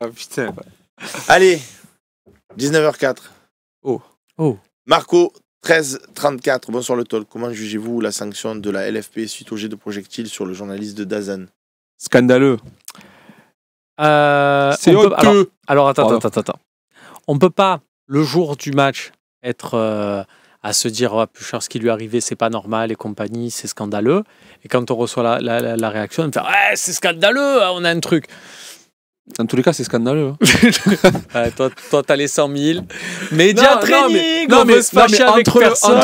Ah putain. Allez, 19h04. Oh. Marco, 13-34. Bonsoir le talk. Comment jugez-vous la sanction de la LFP suite au jet de projectiles sur le journaliste de Dazan? Scandaleux. C'est honteux. Alors attends. On peut pas, le jour du match, être à se dire ce qui lui est arrivé, c'est pas normal et compagnie, c'est scandaleux. Et quand on reçoit la réaction, on me fait c'est scandaleux, on a un truc. Dans tous les cas, c'est scandaleux. Toi, t'as les 100 000. Média training, on veut se fâcher avec personne.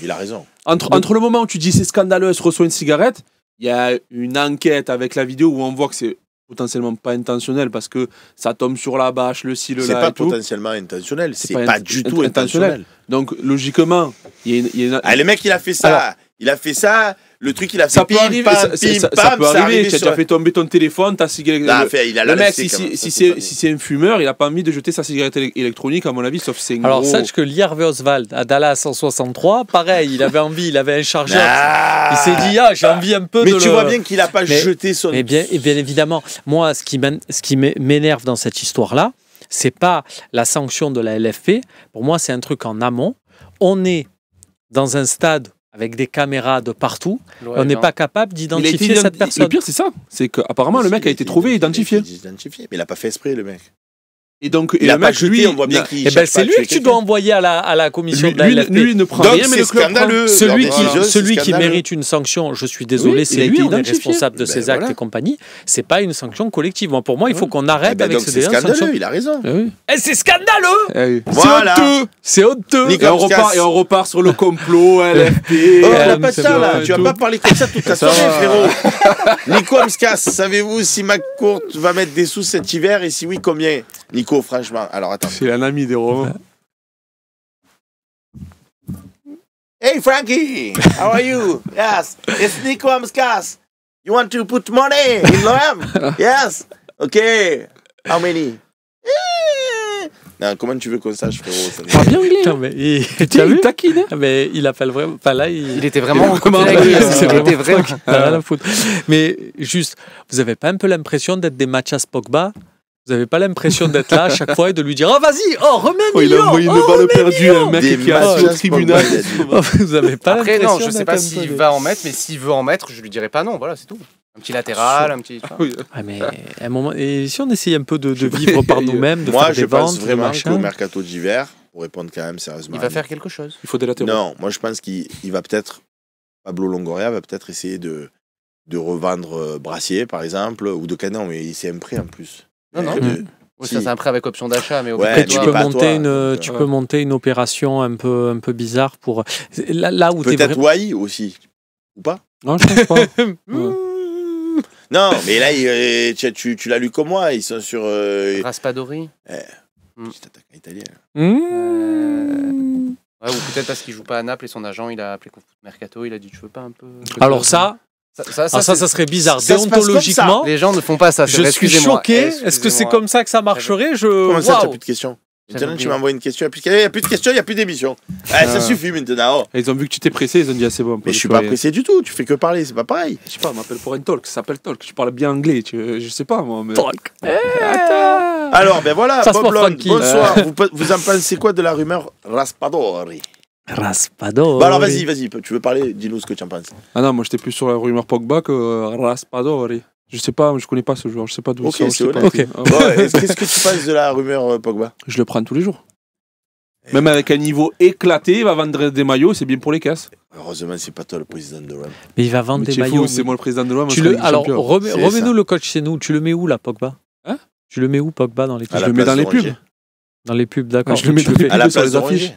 Il a raison. Entre le moment où tu dis c'est scandaleux, elle se reçoit une cigarette, il y a une enquête avec la vidéo où on voit que c'est potentiellement pas intentionnel parce que ça tombe sur la bâche, le ci, le là. C'est pas potentiellement intentionnel, c'est pas du tout intentionnel. Donc logiquement, il y a le mec il a fait ça, alors, il a fait ça. Le truc, il a fait ça peut arriver, ça peut arriver. Tu as déjà fait tomber ton téléphone, ta cigarette. Le mec, si c'est un fumeur, il a pas envie de jeter sa cigarette électronique, à mon avis, sauf c'est alors, sache que Lee Harvey Oswald à Dallas 163, pareil, il avait envie, il avait un chargeur. Il s'est dit, j'ai envie un peu de. Mais tu vois bien qu'il a pas jeté son. Mais bien évidemment, moi, ce qui m'énerve dans cette histoire-là, c'est pas la sanction de la LFP. Pour moi, c'est un truc en amont. On est dans un stade avec des caméras de partout, on n'est pas capable d'identifier cette personne. Le pire, c'est ça. C'est qu'apparemment, le mec a été trouvé et identifié. Mais il n'a pas fait exprès, le mec. Et donc, il n'a pas jeté, on voit bien qu'il. C'est lui que tu dois envoyer à la commission de la LFP. Lui ne prend rien, mais le club scandaleux. Celui qui mérite une sanction, je suis désolé, c'est lui, on est responsable de ses actes et compagnie. C'est pas une sanction collective. Pour moi, il faut qu'on arrête avec ce délire. C'est scandaleux, il a raison. C'est scandaleux. Voilà. C'est honteux. Et on repart sur le complot, LFP. Tu vas pas parler comme ça toute la soirée, frérot. Nico Amskas, savez-vous si McCourt va mettre des sous cet hiver et si oui, combien? Nico, franchement, alors attends. C'est un ami des Romains. Hey Frankie, how are you? Yes, it's Nico Amskas. You want to put money in Loam? Yes. Okay. How many? Non, comment tu veux qu'on sache, frérot? Pas bien anglais. Non, mais il taquine. Mais il appelle vraiment. Enfin, là, il était vraiment. C'était vraiment. Rien à foutre. Mais juste, vous avez pas un peu l'impression d'être des Mathias Pogba? Vous n'avez pas l'impression d'être là à chaque fois et de lui dire vas-y, remets un million. Il a envoyé une balle perdue à un mec qui a au tribunal. Vous n'avez pas l'impression. Après, non, je sais pas s'il va en mettre, mais s'il veut en mettre, je lui dirai pas non. Voilà, c'est tout. Un petit latéral, un petit. Mais à un moment, et si on essayait un peu de vivre par nous-mêmes, de faire des ventes, moi, je pense vraiment qu'au mercato d'hiver, pour répondre quand même sérieusement, il va faire quelque chose. Il faut des latéraux. Non, moi je pense qu'il va peut-être, Pablo Longoria va peut-être essayer de revendre Brassier, par exemple, ou de Canet, mais c'est un prix en plus. Non. Oui, ça c'est un prêt avec option d'achat, mais ouais, tu peux monter une opération un peu bizarre pour là où peut-être Wai aussi ou pas? Non, je pense pas. Non, mais là tu l'as lu comme moi, ils sont sur Raspadori. Petit attaquant italien. Ouais, ou peut-être parce qu'il joue pas à Naples et son agent il a appelé Mercato, il a dit tu veux pas un peu. Alors ça serait bizarre. Déontologiquement, les gens ne font pas ça. Je suis choqué. Est-ce que c'est comme ça que ça marcherait? Comment ça, t'as plus de questions? Maintenant, tu m'envoies une question. Il n'y a plus de questions, il n'y a plus d'émission. Ça suffit maintenant. Ils ont vu que tu t'es pressé, ils ont dit c'est bon. Mais je suis pas pressé du tout. Tu fais que parler, c'est pas pareil. Je sais pas, on m'appelle pour un talk. Ça s'appelle talk. Tu parles bien anglais. Je sais pas moi. Mais... Talk. Alors, ben voilà, Bob Lund, bonsoir. Vous en pensez quoi de la rumeur Raspadori? Raspadori. Bah alors vas-y, tu veux parler, dis-nous ce que tu en penses. Ah non, moi j'étais plus sur la rumeur Pogba que Raspadori. Je sais pas, je connais pas ce joueur, je sais pas d'où il sort. Ok. Qu'est-ce que tu penses de la rumeur Pogba? Je le prends tous les jours. Même avec un niveau éclaté, il va vendre des maillots, c'est bien pour les casses. Heureusement, c'est pas toi le président de l'OM. Mais il va vendre des maillots. C'est moi le président de l'OM. Alors, remets-nous le coach chez nous. Tu le mets où là, Pogba? Tu le mets où, Pogba, dans l'équipe? Je le mets dans les pubs. Dans les pubs, d'accord. Je le mets à la place de Rongier.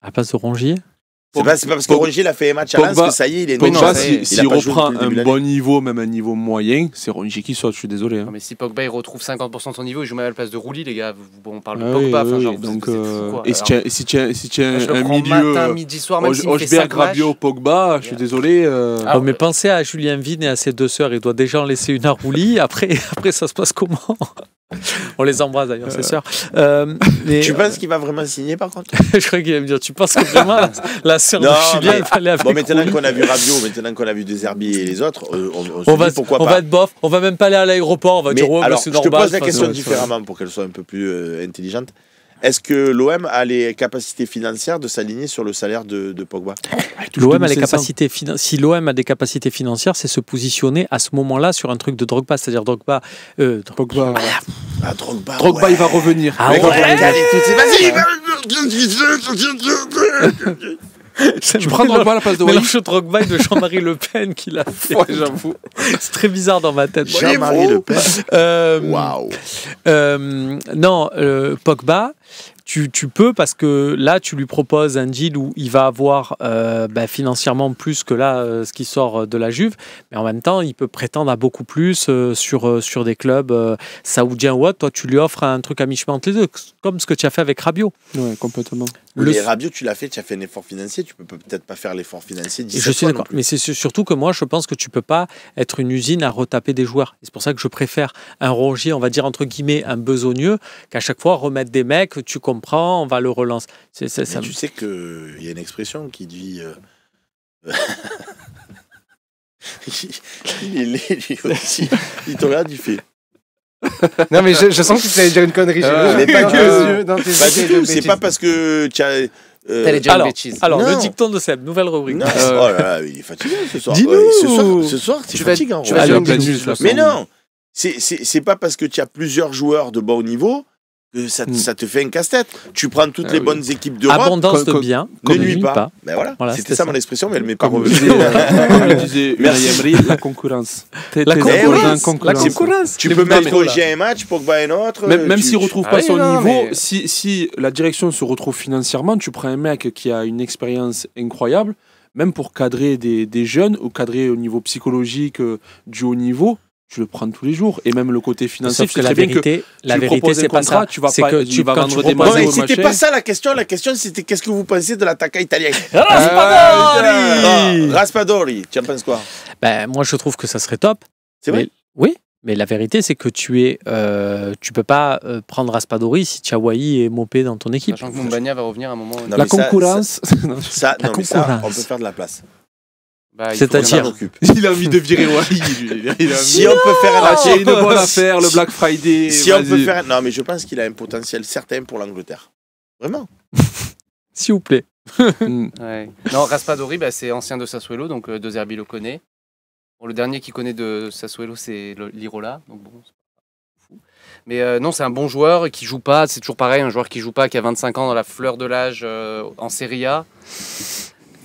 À la place de Rongier? C'est pas parce que Rongier a fait un match à Lens que ça y est, il est Pogba, s'il reprend un bon niveau, même un niveau moyen, c'est Rongier qui saute, je suis désolé. Non, mais si Pogba il retrouve 50% de son niveau, il joue même à la place de Rouli, les gars. On parle de Pogba. Donc, et si tu as un milieu. Matin, midi, soir, même s'il fait 5 matchs. Rabiot, Pogba, je suis désolé. Mais pensez à Julien Vigne et à ses deux sœurs. Il doit déjà en laisser une à Rouli. Après, ça se passe comment? On les embrasse d'ailleurs, c'est sûr. Tu penses qu'il va vraiment signer par contre? Je croyais qu'il allait me dire, tu penses que vraiment la sœur de Non, Chilien, mais- il fallait avec Bon, maintenant Rouli qu'on a vu Rabiot, maintenant qu'on a vu De Zerbi et les autres, on se on va, dit pourquoi on pas. va être bof, on va même pas aller à l'aéroport, on va Mais dire, ouais, bah, alors, c'est je te normal. pose la enfin, question ouais, différemment pour qu'elle soit un peu plus intelligente. Est-ce que l'OM a les capacités financières de s'aligner sur le salaire de Pogba? L'OM a les capacités si l'OM a des capacités financières, c'est se positionner à ce moment-là sur un truc de Drogba, c'est-à-dire Drogba. Drogba, Ah, Drogba, Drogba, ouais. il va revenir. Ah Le mec, ouais. il va caler tout, c'est- Vas-y, Tu prends Drogba à la place de Wai. Mélange de Drogba et de Jean-Marie Le Pen qu'il a fait. Ouais, j'avoue. C'est très bizarre dans ma tête. Jean-Marie Le Pen. Waouh. Non, Pogba, tu peux parce que là, tu lui proposes un deal où il va avoir financièrement plus que là, ce qui sort de la Juve, mais en même temps, il peut prétendre à beaucoup plus sur des clubs saoudiens ou autres. Toi, tu lui offres un truc à mi-chemin entre les deux, comme ce que tu as fait avec Rabiot. Ouais, complètement. Les Rabiot, tu l'as fait, tu as fait un effort financier, tu peux peut-être pas faire l'effort financier. Je suis d'accord, mais c'est surtout que moi, je pense que tu peux pas être une usine à retaper des joueurs. Et c'est pour ça que je préfère un Rongier, on va dire entre guillemets, un besogneux, qu'à chaque fois remettre des mecs, tu comprends, on va le relancer. Tu sais qu'il y a une expression qui dit. Il est laid, lui aussi. Il te regarde, il fait. Non, mais je sens que tu allais dire une connerie. Mais pas dans que- tes yeux, dans tes Pas yeux, du tout, de c'est bêtises. pas parce que tu as. T'allais dire une bêtise. Alors, Non. le dicton de Seb, nouvelle rubrique. Non, oh là là, il est fatigué ce soir. Dis-nous. Ouais, ce soir, c'est Tu vas- fatigant. tu vas ouais. dire Allez, une hop, la bêtise. nuit, Mais non, c'est pas parce que tu as plusieurs joueurs de bon niveau que ça te fait un casse-tête. Tu prends toutes les oui. bonnes équipes d'Europe. Abondance de comme- biens, Ne comme nuit pas. Ben voilà, Voilà, c'était c'était ça ça. mon expression, mais elle m'est pas Comme revenue. comme le disait Unai Merci. Emery, la concurrence. La concurrence. Tu Les peux mettre métros, là. Roger un match, Pogba un autre. Même tu- s'il ne retrouve Ah pas oui, son non, niveau, mais- si la direction se retrouve financièrement, tu prends un mec qui a une expérience incroyable, même pour cadrer des jeunes ou cadrer au niveau psychologique du haut niveau, tu le prends tous les jours. Et même le côté financier, Sauf tu que sais la très bien que vérité, tu lui proposes c'est un pas contrat, ça. tu vas C'est pas, que tu vas quand vendre tu des proposes- Bon, maillots mais au c'était machin. pas ça la question. La question, c'était qu'est-ce que vous pensez de l'attaquant italien? Raspadori Raspadori, tu en penses quoi? Ben, moi, je trouve que ça serait top. C'est vrai? Mais- Oui, mais la vérité, c'est que tu peux pas prendre Raspadori si tu as Wai et Mopé dans ton équipe. Sachant que Mumbagna va revenir à un moment. Non, La mais ça- concurrence. Ça, La non, mais ça, on concurrence. peut faire de la place. Bah, il faut C'est-à-dire- bien- Ça m'occupe. Il a envie de virer Wai. Si on peut faire un Ah, c'est une achat- bonne affaire, le Black Friday. Si on peut vas-y. faire. Non, mais je pense qu'il a un potentiel certain pour l'Angleterre. Vraiment. S'il vous plaît. Mm. Ouais. Non, Raspadori, bah, c'est ancien de Sassuolo, donc De Zerbi le connaît. Bon, le dernier qui connaît de Sassuolo, c'est l'Irola, donc bon, c'est pas fou. Mais non, c'est un bon joueur qui joue pas, c'est toujours pareil, un joueur qui joue pas, qui a 25 ans dans la fleur de l'âge en Serie A.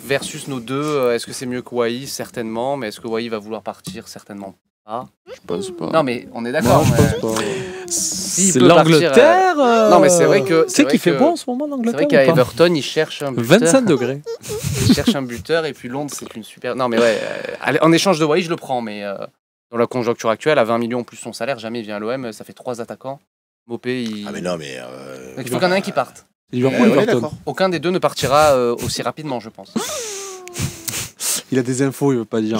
Versus nos deux, est-ce que c'est mieux que Wai? Certainement, mais est-ce que Wai va vouloir partir? Certainement pas. Je pense pas. Non, mais on est Non, d'accord. je mais- pense pas. S'il C'est peut partir, l'Angleterre. Non, mais c'est vrai que- Tu c'est sais vrai qu'il fait que- bon en ce moment, C'est l'Angleterre. vrai qu'à ou pas Everton, il cherche un buteur. 25 degrés. Il cherche un buteur et puis Londres, c'est une super. Non, mais ouais, allez, en échange de Wai, je le prends, mais dans la conjoncture actuelle, à 20 millions plus son salaire, jamais il vient à l'OM, ça fait 3 attaquants. Mopé, il. Ah, mais non, mais. Donc il faut qu'il y en ait un qui parte. Liverpool, on est Everton. d'accord. Aucun des deux ne partira aussi rapidement, je pense. Il a des infos, il veut pas dire.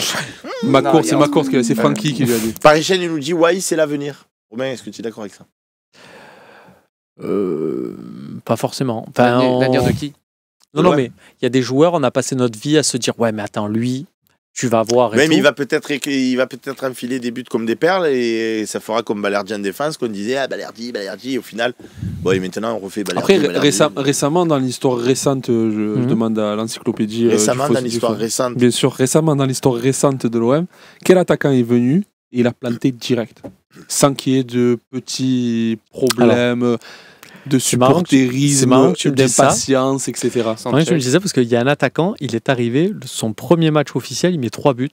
Non, Macourt, il y c'est a- Macourt, c'est Francky qui lui a dit. Paris Chaîne, il nous dit Wai, c'est l'avenir. Romain, est-ce que tu es d'accord avec ça? Pas forcément. Enfin, L'avenir de qui? Non, Ouais. mais il y a des joueurs, on a passé notre vie à se dire ouais, mais attends, lui, tu vas voir. Et Même tout. il va peut-être enfiler des buts comme des perles et ça fera comme Balerdi en défense qu'on disait ah Balerdi au final. Bon et maintenant on refait Balerdi. Après, Balerdi. récemment, dans l'histoire récente, je Mhm. demande à l'encyclopédie. Récemment du dans Fos- l'histoire du Fos- récente. Bien sûr, récemment dans l'histoire récente de l'OM, quel attaquant est venu et il a planté direct, sans qu'il y ait de petits problèmes, de c'est marrant que supporterisme, tu me dises ça. d'impatience, etc. Ouais, je me disais parce qu'il y a un attaquant, il est arrivé, son premier match officiel, il met 3 buts.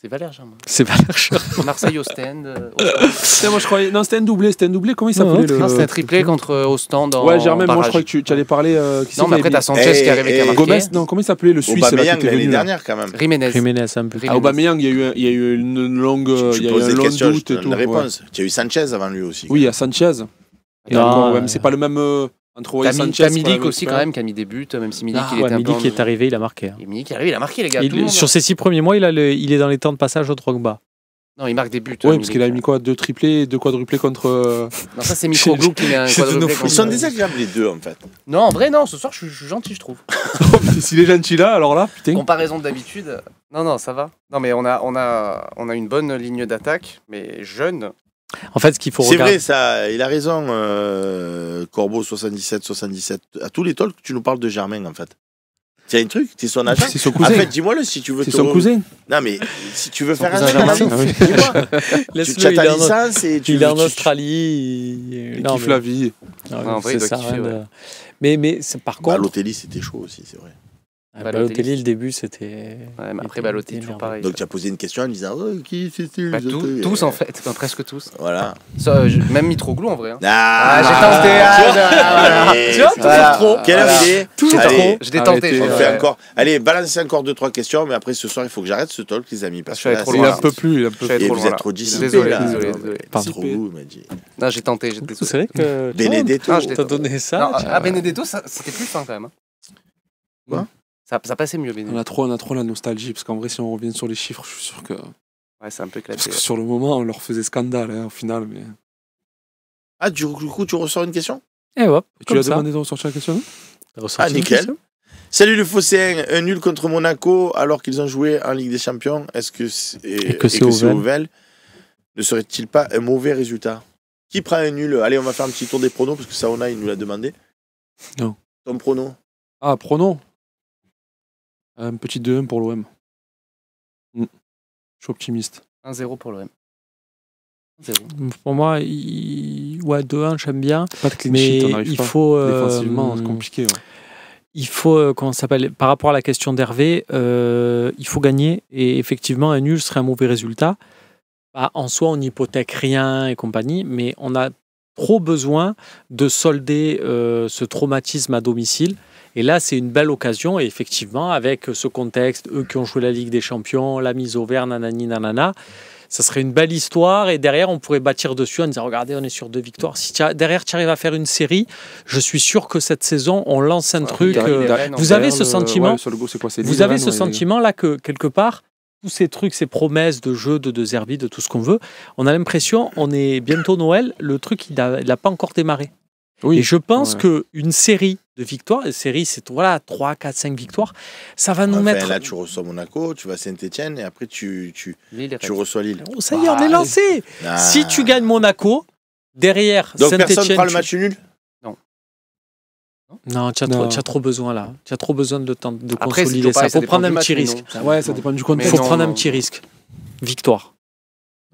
C'est Valère Germain. C'est Valère Germain. Marseille, Ostend. Moi, je croyais. Non, c'était un doublé. Comment il Non, s'appelait Non, c'était un triplé contre Ostend en Ouais, Germain, moi je barrage. croyais que tu allais parler. Qui Non, mais après, t'as Sanchez qui est arrivé qui a marqué. Gomez, non, comment il s'appelait le Suisse là, qui Aubameyang était l'année venu là dernière quand même. Jiménez. Jiménez, un peu. Ah, Aubameyang, il y a eu une longue. Tu Il y a eu poses un des long questions, je doute te et donne tout. une ouais. réponse. Tu as eu Sanchez avant lui aussi. Oui, il y a Sanchez. Et Non, encore, ouais, mais ouais. c'est pas le même. Entre Roy et Sanchez. T'as c'est pas la Milik même aussi quand même qui a mis des buts, même si Milik Ah, il était Ouais, un Milik peu. qui est arrivé, il a marqué. hein. Et Milik qui est arrivé, il a marqué les gars. tout le monde, Sur ses 6 premiers mois, il est dans les temps de passage au Drogba. Non, il marque des buts. Oui, parce Milik. qu'il a mis quoi 2 triplés, 2 quadruplés contre. Non, ça c'est Mitroglou qui met un Chez de nos quadruplé. Ils contre- sont désagréables les deux en fait. Non, en vrai, non. Ce soir, je suis gentil, je trouve. S'il est gentil là, alors là, putain. Comparaison d'habitude. Non, ça va. Non, mais on a une bonne ligne d'attaque, mais jeune. En fait, ce qu'il faut C'est regarder. vrai, ça, il a raison, Corbeau 77. À tous les talks, tu nous parles de Germain en fait. Tu as un truc, tu es son agent. C'est son En cousin. fait, dis-moi-le si tu veux. C'est te son cousin. Non, mais si tu veux Son faire un cousin agent, Germain. vas-y, dis-moi. Tu Laisse-le, as il ta est en- licence et tu il est en tu- Australie. Il kiffe la vie. en vrai, il doit kiffer, ouais. Mais c'est par Bah, contre. Balotelli, c'était chaud aussi, c'est vrai. Balotelli, le début, c'était. Ouais, mais après, était- Balotelli, était toujours énervé. pareil. Donc tu as posé une question en disant qui c'était Bah, tous en fait, enfin, presque tous. Voilà. Même Mitroglou en vrai. Hein. Ah, j'ai tenté. allez, Tu vois, voilà. toujours trop. Quelle heure Voilà. il est Toujours Allez, trop. Je l'ai tenté. Arrêtez, on j'ai- fait ouais. encore. Allez, balancez encore 2-3 questions, mais après ce soir, il faut que j'arrête ce talk, les amis. Parce Je suis allé que là, trop c'est- Il loin, en peut plus, il en peut Je suis allé plus. Et trop vous loin, êtes là. trop dissipés Désolé, là. désolé. Pas Dissipé. trop vous, il m'a dit. Non, j'ai tenté. C'est vrai que. Benedetto. Ah, je l'ai T'as tenté. donné ça. Non, tu- Benedetto, c'était plus fin quand même. hein. Quoi Ça passait mieux, Benedetto. On a trop la nostalgie, parce qu'en vrai, si on revient sur les chiffres, je suis sûr que. Ouais, c'est un peu Parce éclaté. que sur le moment, on leur faisait scandale, hein, au final. Mais... Ah, du coup, tu ressors une question Et hop. Tu comme lui as ça. demandé de ressortir la question, non Ah, nickel. Salut le Phocéen, un nul contre Monaco alors qu'ils ont joué en Ligue des Champions. Est-ce que Et que c'est Ovel. Ovel ne serait-il pas un mauvais résultat? Qui prend un nul? Allez, on va faire un petit tour des pronos parce que Saona il nous l'a demandé. Non. Ton prono? Ah, pronom. Un petit 2-1 pour l'OM. Je suis optimiste. 1-0 pour l'OM. 1-0. Pour moi, ouais, 2-1, j'aime bien. Pas de clean Mais sheet, on n'arrive il pas. faut. Défensivement, c'est compliqué. Ouais. Il faut, comment ça s'appelle, par rapport à la question d'Hervé, il faut gagner. Et effectivement, un nul serait un mauvais résultat. Bah, en soi, on n'hypothèque rien et compagnie, mais on a trop besoin de solder ce traumatisme à domicile. Et là, c'est une belle occasion. Et effectivement, avec ce contexte, eux qui ont joué la Ligue des Champions, la mise au vert, nanani, nanana, ça serait une belle histoire. Et derrière, on pourrait bâtir dessus en disant, regardez, on est sur 2 victoires. Si derrière, tu arrives à faire une série, je suis sûr que cette saison, on lance un truc. Vous avez ce sentiment, sur le go, c'est quoi, c'est vous Lille, avez Rennes, ce ouais, sentiment-là que, quelque part, tous ces trucs, ces promesses de jeu, de Zerbi, de tout ce qu'on veut, on a l'impression, on est bientôt Noël, le truc, il n'a pas encore démarré. Oui. Et je pense Ouais. qu'une série de victoires, une série, c'est voilà, 3, 4, 5 victoires, ça va nous Enfin, mettre... là, tu reçois Monaco, tu vas à Saint-Etienne et après tu Lille et tu Rennes. reçois Lille. Oh, ça y est, on est lancé. Ah. Si tu gagnes Monaco, derrière Donc personne Saint-Etienne... fera le match nul? Non, tu as, Non. trop besoin là. Tu as trop besoin de temps de Après, consolider c'est ça. pareil, Il faut dépend prendre du un match, petit mais risque. non. Ouais, ça dépend du Il contexte. faut non, prendre un non. petit risque. Victoire.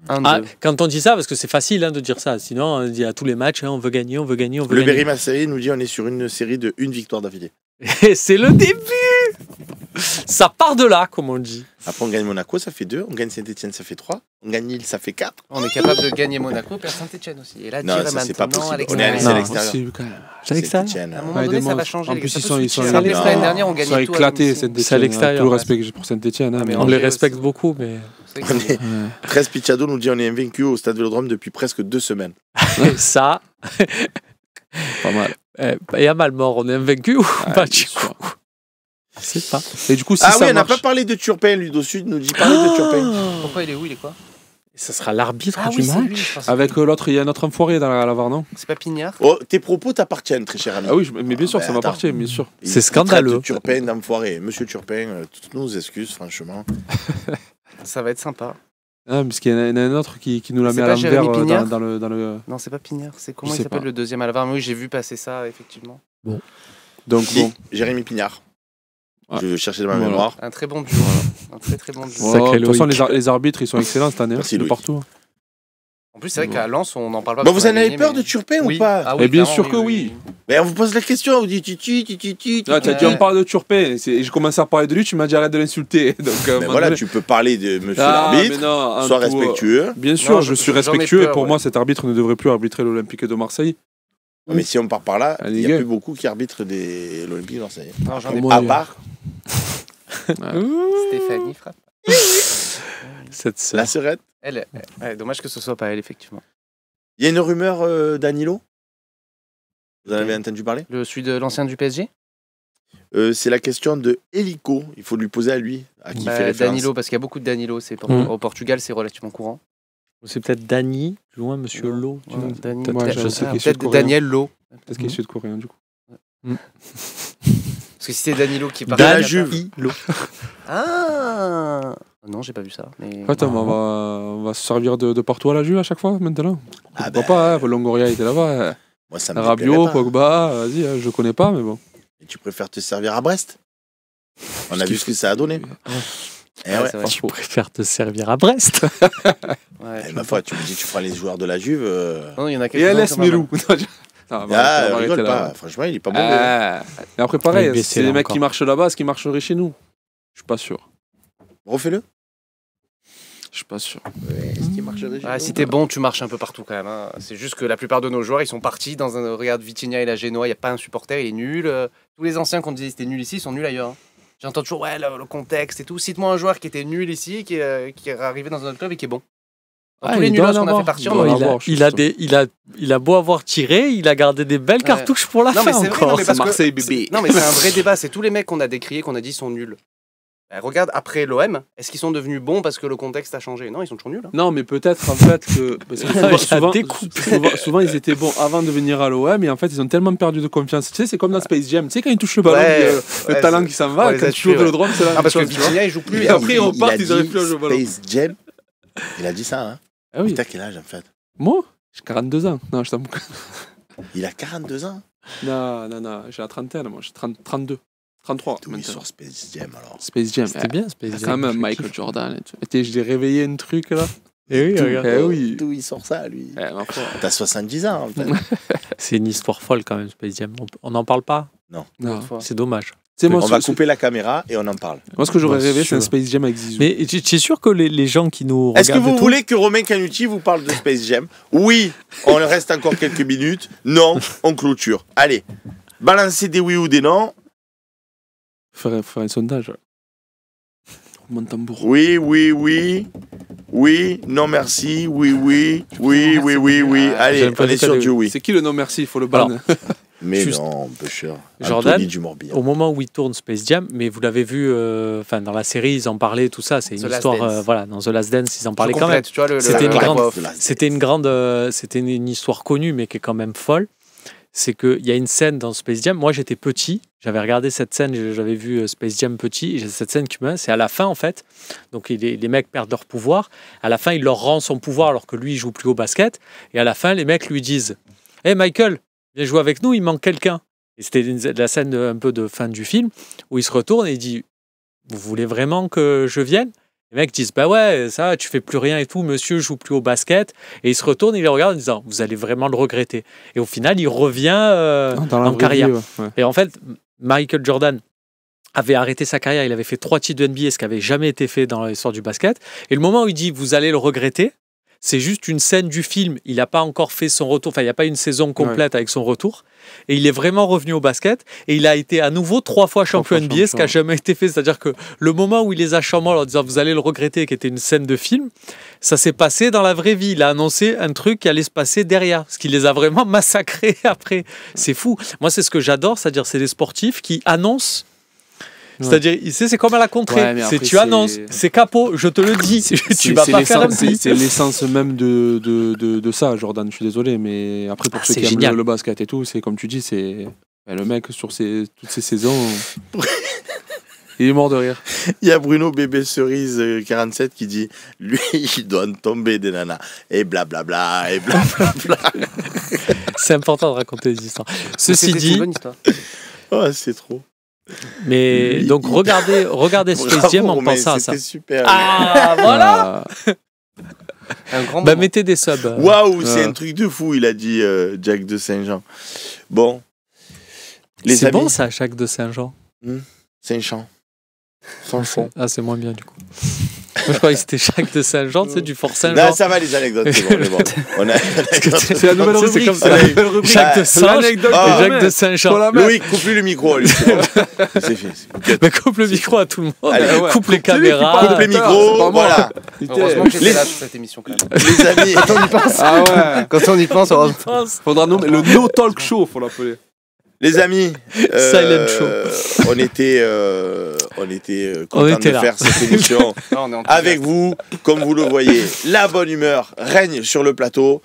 1-2. Ah, quand on dit ça, parce que c'est facile de dire ça. Sinon, on dit à tous les matchs, on veut gagner, on veut gagner, on veut Le gagner. Berry Marseille nous dit on est sur une série de 1 victoire d'affilée. Et c'est le début. Ça part de là, comme on dit. Après, on gagne Monaco, ça fait 2. On gagne Saint-Etienne, ça fait 3. On gagne Lille, ça fait 4. On est capable de gagner Monaco, perdre Saint-Etienne aussi. Et là, Non, dire ça, c'est pas maintenant possible. à On est à l'extérieur. l'extérieur. Possible, quand même. C'est l'extérieur. Saint-Etienne. À un moment Ouais, donné, des ça va monstres. changer. En les plus, gars, ils ça sont- peut ils sont- switcher. c'est à Rappelez-vous, l'extérieur. l'année dernière, on Ils gagnait sont tout à éclatés, domicile. C'est à l'extérieur, Tout le ouais. respect que j'ai pour Saint-Etienne. Ah, mais On les Angers respecte aussi. beaucoup, mais C'est vrai que c'est- 13 Pichado nous dit on est invaincu au stade Vélodrome depuis presque 2 semaines. ça, Pas mal. il y a mal mort. On est invaincu ou Ouais, pas bien du sûr. coup Je sais pas. Et du coup, si Ah ça oui, on n'a marche... pas parlé de Turpin. Ludo Sud nous dit parler de Turpin. Pourquoi il est où? Il est quoi? Ce sera l'arbitre Ah du oui, c'est match. lui. je pensais Avec que- l'autre, il y a notre enfoiré dans la VAR, non? C'est pas Pignard? Oh, tes propos t'appartiennent, très cher ami. Ah oui, mais bien sûr, Ah, ça ben, m'appartient, bien sûr. Il- C'est il scandaleux. traite Turpin d'enfoiré. Monsieur Turpin, toutes nos excuses, franchement. Ça va être sympa. Ah, parce qu'il y en a un autre qui nous la C'est met à pas Jérémy l'envers Pignard dans le... Non, c'est pas Pignard. C'est comment Je il sais s'appelle pas. le deuxième à la VAR? Mais oui, j'ai vu passer ça, effectivement. Donc Qui bon, Jérémy Pignard. Ouais. Je cherchais dans ma Voilà. mémoire. Un très bon duo. Un très très bon duo. Sacré voilà, de toute façon, Loïc. les arbitres, ils sont excellents cette année, Merci, de Loïc. partout. En plus, c'est vrai qu'à Lens, on n'en parle pas. Bon, parce vous qu'on en a avez gagné, peur mais- de Turpin Oui. ou pas? Ah Mais bien clairement, sûr que oui. Mais on vous pose la question, on dit tu. Ah, tu as dit on parle de Turpin, et j'ai commencé à parler de lui, tu m'as dit arrête de l'insulter. Donc, Mais voilà, tu peux parler de monsieur Ah, mais l'arbitre, non, en sois tout, respectueux. Bien sûr, Non, je suis j'en ai respectueux, peur, et pour ouais. moi, cet arbitre ne devrait plus arbitrer l'Olympique de Marseille. Mais si on part par là, Ah, il les n'y a gars. plus beaucoup qui arbitrent l'Olympique de Marseille. Non, j'en ai Pour pas. moi, À il- part Stéphanie frappe. Cette sœur. la Serette. Elle, ouais, dommage que ce soit pas elle, effectivement. Il y a une rumeur Danilo. Vous en avez entendu parler? Celui de l'ancien du PSG? C'est la question de Helico. Il faut lui poser à lui, à qui il fait référence. Danilo, parce qu'il y a beaucoup de Danilo. Mm. Au Portugal, c'est relativement courant. C'est peut-être Dany, plus loin, Monsieur Lo. tu vois. Dany, Peut-être- Ouais, je je sais sais pas. qu'il est peut-être sud-coréen. Daniel Lo. Peut-être qu'il est sud-coréen, du coup. Parce que si c'est Danilo qui part. De la Dany Juve. Lo. Ah non, j'ai pas vu ça. Mais... Attends, mais on va se servir de partout à la Juve à chaque fois, maintenant. Ah Pourquoi pas, hein, Longoria était là-bas. Moi, ça me Rabiot, déplairait pas. Pogba, vas-y, hein, je connais pas, mais bon. Et tu préfères te servir à Brest? On a vu ce que ça a donné. Eh Ouais, ouais. c'est vrai. Tu préfères te servir à Brest. Ouais, Eh, ma foi, tu me dis que tu prends les joueurs de la Juve. Non, il y en a Et quelques-uns. LS qui sont pas mal. Melou. Ah, on va rigole arrêter là. pas. Franchement, il est pas mauvais. Et après, Il est pareil, baissé, c'est là, les mecs encore. qui marchent là-bas, ce qui marcherait chez nous. Je suis pas sûr. Refais-le. Je suis pas sûr. Ouais, ce qui marcherait chez Ouais, nous. si t'es bon, tu marches un peu partout quand même. hein. C'est juste que la plupart de nos joueurs, ils sont partis dans un. Regarde, Vitinha, il a Genoa, il n'y a pas un supporter, il est nul. Tous les anciens qu'on disait c'était nul ici, ils sont nuls ailleurs. hein. J'entends toujours, ouais, le contexte et tout. Cite-moi un joueur qui était nul ici, qui est arrivé dans un autre club et qui est bon. Dans Ah, tous les il nuls doit en qu'on a avoir. fait partir, Il on doit en en a- avoir. Il a beau avoir tiré, il a gardé des belles Ouais. cartouches pour la Non, mais fin c'est vrai, encore. non, mais parce que- Marseille, bébé. Non, mais c'est un vrai débat. C'est tous les mecs qu'on a décriés, qu'on a dit sont nuls. Regarde, après l'OM, est-ce qu'ils sont devenus bons parce que le contexte a changé? Non, ils sont toujours nuls. hein. Non, mais peut-être en fait que. Parce que Il a souvent, découpé. souvent, ils étaient bons avant de venir à l'OM et en fait, ils ont tellement perdu de confiance. Tu sais, c'est comme dans Space Jam. Tu sais, quand ils touchent le ballon, Ouais, le ouais, talent c'est- qui s'en on va, les quand a tu tués, joues au ouais. vélodrome, c'est la Ah, même parce que chose. tu vois. Vitinha, il joue plus. Et après, ils repartent, ils arrivent plus à jouer au ballon. Space Jam. Il a dit ça, hein. Ah oui. T'as quel âge en fait? Moi, j'ai 42 ans. Non, je t'en. Il a 42 ans. Non, j'ai la trentaine, moi. J'ai 32. 33. D'où il maintenant. sort Space Jam alors? Space Jam. C'était bien, Space Jam. Quand même, Michael Jordan. Et tout. Et je l'ai réveillé un truc là. Eh oui, D'où- regarde. Eh oui. D'où il sort ça, lui? Ma foi. T'as 70 ans en fait. C'est une histoire folle quand même, Space Jam. On n'en parle pas. Non. Une fois. C'est dommage. Tu sais, moi, On va ce- couper la caméra et on en parle. moi, ce que j'aurais Moi, rêvé, si c'est un tu veux. Space Jam avec Zizou. Mais tu es sûr que les gens qui nous Est-ce que regardent vous et tout- voulez que Romain Canuti vous parle de Space Jam? Oui, on reste encore quelques minutes. Non, on clôture. Allez, balancez des oui ou des non. Faire un sondage. Mon tambour. Oui, oui, oui. Oui, non merci. Oui, oui. Oui, oui, oui, oui. J'ai Allez, on l'impression est sur qu'elle- du oui. C'est qui le non merci? Il faut le ban. Alors, Mais juste- non, pêcheur. Jordan, Anthony du Morbihan. Au moment où il tourne Space Jam, mais vous l'avez vu, enfin dans la série, ils en parlaient, tout ça. C'est une The Last histoire, Dance. voilà, dans The Last Dance, ils en parlaient Je quand même. complète, tu vois, C'était une la grande- voix off. C'était une histoire connue, mais qui est quand même folle. C'est qu'il y a une scène dans Space Jam. Moi, j'étais petit, j'avais regardé cette scène, j'avais vu Space Jam petit. Et cette scène qui me, c'est à la fin en fait. Donc les mecs perdent leur pouvoir. À la fin, il leur rend son pouvoir alors que lui, il joue plus au basket. Et à la fin, les mecs lui disent "Hey Michael, viens jouer avec nous. Il manque quelqu'un." Et c'était la scène un peu de fin du film où il se retourne et il dit "Vous voulez vraiment que je vienne?" Les mecs disent "Bah ouais, ça, tu fais plus rien et tout, monsieur joue plus au basket." Et il se retourne et il les regarde en disant "Vous allez vraiment le regretter." Et au final, il revient Dans la en vraie carrière. vie, ouais. Et en fait, Michael Jordan avait arrêté sa carrière, il avait fait 3 titres de NBA, ce qui n'avait jamais été fait dans l'histoire du basket. Et le moment où il dit "Vous allez le regretter", c'est juste une scène du film. Il n'a pas encore fait son retour, enfin, il n'y a pas une saison complète avec son retour. Et il est vraiment revenu au basket. Et il a été à nouveau 3 fois champion fois NBA, ce qui n'a champion. jamais été fait. C'est-à-dire que le moment où il les a chambrés en leur disant "Vous allez le regretter", qui était une scène de film, ça s'est passé dans la vraie vie. Il a annoncé un truc qui allait se passer derrière, ce qui les a vraiment massacrés après. C'est fou. Moi, c'est ce que j'adore, c'est-à-dire c'est des sportifs qui annoncent. Ouais. C'est-à-dire, c'est comme à la contrée. Ouais, mais après, Tu annonces, c'est capot, je te le dis. Tu vas pas faire un pli. C'est l'essence même de ça, Jordan. Je suis désolé, mais après, pour Ah, ceux c'est qui génial. aiment le basket et tout, c'est comme tu dis, c'est le mec sur toutes ces saisons. Il est mort de rire. Il y a Bruno Bébé Cerise 47 qui dit lui, il doit en tomber des nanas. Et blablabla, et blablabla. C'est important de raconter des histoires. Ceci C'était une dit, bonne histoire. Oh, c'est trop. mais donc regardez Space Jam en Romain, pensant à ça. C'était super. Ah, voilà. Un grand Bah moment. mettez des subs. Waouh, c'est un truc de fou, il a dit Jack de Saint-Jean. Bon. Les C'est amis, bon ça, Jacques de Saint-Jean. Saint-Jean. Sans fond. Ah, c'est moins bien du coup. Moi, je croyais que c'était Jacques de Saint-Jean, tu sais, du Fort Non, Saint-Jean. ça va les anecdotes, c'est bon, on est bon. On a C'est la nouvelle C'est rubrique. comme C'est ça. la nouvelle rubrique. Jacques de C'est Saint-Jean l'anecdote et Ah, de Jacques Romain. de Saint-Jean. Faut la mettre. Loïc, coupe lui le micro, lui. C'est bon. C'est fait. Mais coupe le micro à tout le monde. Allez, ouais. Coupe les C'est lui qui caméras. parle. Coupe les c'est pas micros, moi. voilà. Heureusement que j'étais Les- là sur cette émission quand même. Les amis, Quand on y pense, Ah ouais. quand on y pense, heureusement. Faudra nommer le No Talk Show, faut l'appeler. Les amis, Silent show. on était contents de là. faire cette émission Non, on est en avec vous. Comme vous le voyez, la bonne humeur règne sur le plateau.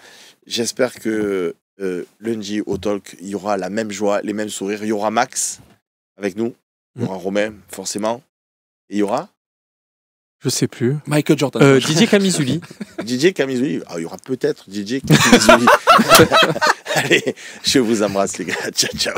J'espère que lundi au talk, il y aura la même joie, les mêmes sourires. Il y aura Max avec nous, il y aura Romain, forcément. Et il y aura Je sais plus. Michael Jordan. Didier Camizuli. DJ Camizuli. Ah, il y aura peut-être DJ Camizuli. Allez, je vous embrasse les gars. Ciao, ciao.